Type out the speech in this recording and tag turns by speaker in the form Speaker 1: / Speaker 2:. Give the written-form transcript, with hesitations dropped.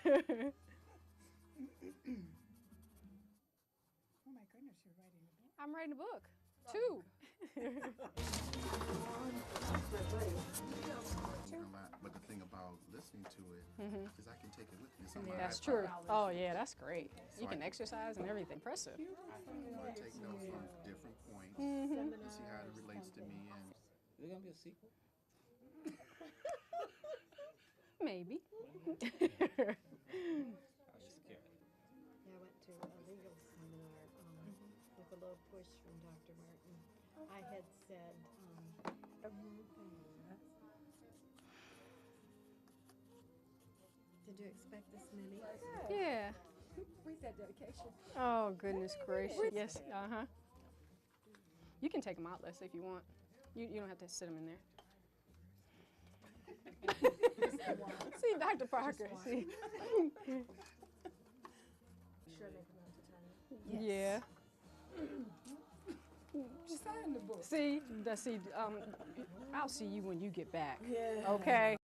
Speaker 1: Oh my goodness, you're writing a book.
Speaker 2: I'm writing a book, too.
Speaker 3: But the thing about listening to it is I can take it with me. It's on my
Speaker 2: That's
Speaker 3: iPod.
Speaker 2: true. Oh, yeah, that's great. You
Speaker 3: I
Speaker 2: can
Speaker 3: can-
Speaker 2: exercise and everything. Impressive.
Speaker 3: I take notes on different points and see how it relates to me. And
Speaker 4: Is there gonna be a sequel?
Speaker 2: Maybe.
Speaker 4: I was scared.
Speaker 5: Yeah, I went to a legal seminar with a little push from Dr. Martin. I had said, did you expect this many?
Speaker 2: Yeah.
Speaker 1: Read that dedication.
Speaker 2: Oh, goodness gracious. Yes, uh-huh. You can take them out, Leslie, if you want. You don't have to sit them in there. See, Dr. Parker, see.
Speaker 6: Sure they come out to time.
Speaker 2: Yeah.
Speaker 1: Sign the book.
Speaker 2: See, I'll see you when you get back. Yeah. Okay.